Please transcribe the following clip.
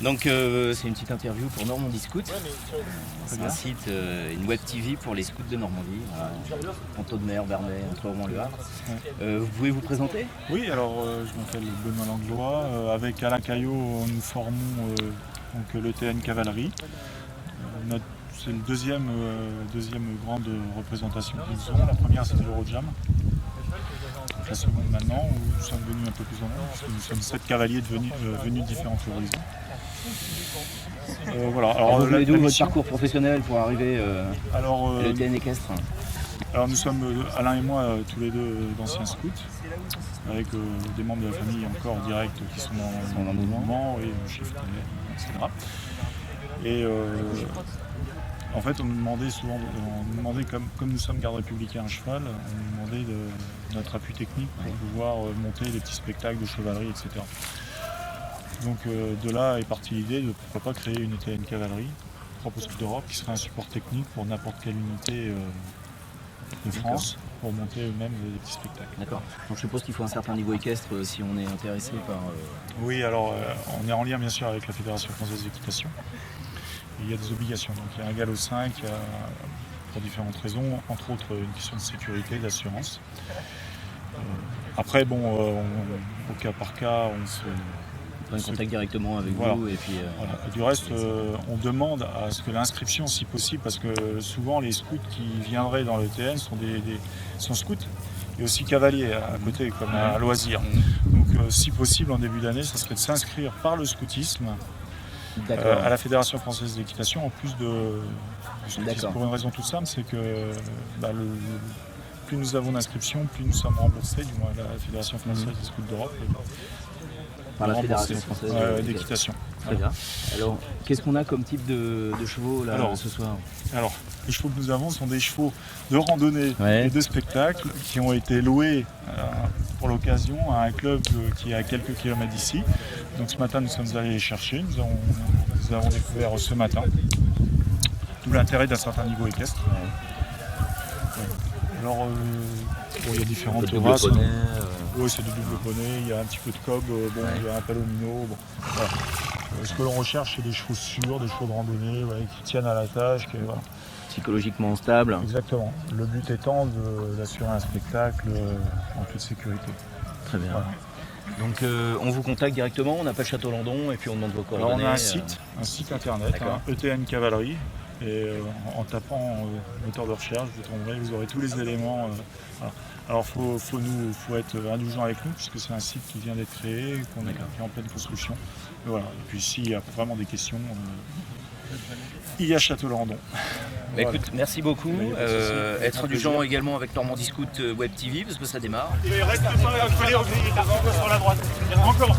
Donc c'est une petite interview pour Normandie Scout. C'est un site, une web TV pour les scouts de Normandie, voilà. Ponto de Mer, Bernay, entre Rouen et Le Havre. Vous pouvez vous présenter? Oui, alors je m'appelle Benoît Langlois. Avec Alain Caillot, nous formons donc, l'ETN Cavalerie. C'est le deuxième grande représentation que nous faisons. La première c'était l'Eurojam. Donc, la seconde maintenant, où nous sommes venus un peu plus en nombre, parce que nous sommes 7 cavaliers venus de différents horizons. Voilà. Alors, vous avez d'où votre parcours professionnel pour arriver à l'ETN équestre? Alors nous sommes, Alain et moi, tous les deux d'anciens scouts, avec des membres de la famille encore directs qui sont dans le mouvement, et chiffres, etc. Et en fait, on nous demandait souvent, comme nous sommes gardes républicains à cheval, on nous demandait notre appui technique pour pouvoir monter des petits spectacles de chevalerie, etc. Donc de là est partie l'idée de pourquoi pas créer une ETN Cavalerie, propre au Scout d'Europe, qui serait un support technique pour n'importe quelle unité de France pour monter eux-mêmes des petits spectacles. D'accord. Donc je suppose qu'il faut un certain niveau équestre si on est intéressé par... Oui, alors on est en lien bien sûr avec la Fédération française d'équitation. Il y a des obligations. Donc il y a un galop 5 pour différentes raisons, entre autres une question de sécurité, d'assurance. Après, bon, au cas par cas, on se... On prend contact directement avec vous et puis... Voilà. Et du reste, on demande à ce que l'inscription, si possible, parce que souvent les scouts qui viendraient dans l'ETN sont scouts et aussi cavaliers à côté, comme à loisir. Donc si possible, en début d'année, ça serait de s'inscrire par le scoutisme à la Fédération française d'équitation, en plus de scoutisme. Pour une raison toute simple, c'est que plus nous avons d'inscriptions, plus nous sommes remboursés, du moins la Fédération française des scouts d'Europe. Par la Fédération française d'équitation. Très bien. Alors, qu'est-ce qu'on a comme type de chevaux là ce soir? Alors, les chevaux que nous avons sont des chevaux de randonnée et de spectacle qui ont été loués pour l'occasion à un club qui est à quelques kilomètres d'ici. Donc ce matin, nous sommes allés les chercher. Nous avons découvert ce matin. D'où l'intérêt d'un certain niveau équestre. Alors, il y a différentes races. Oui, c'est du double poney, il y a un petit peu de cob, il y a un palomino. Voilà. Ce que l'on recherche, c'est des chevaux sûrs, des chevaux de randonnée qui tiennent à la tâche. Voilà. Psychologiquement stable. Exactement. Le but étant d'assurer un spectacle en toute sécurité. Très bien. Voilà. Donc on vous contacte directement, on appelle Château-Landon et puis on demande vos coordonnées. Alors on a un site internet, ETN Cavalerie. Et en tapant moteur de recherche, vous aurez tous les éléments. Voilà. Alors il faut être indulgent avec nous, puisque c'est un site qui vient d'être créé, qui est en pleine construction. Et voilà. Et puis s'il y a vraiment des questions, il y a Château-Landon. Voilà. Écoute, merci beaucoup. Être indulgent également avec Normandie Scout Web TV, parce que ça démarre. Il reste pas acculé encore sur la droite. Encore.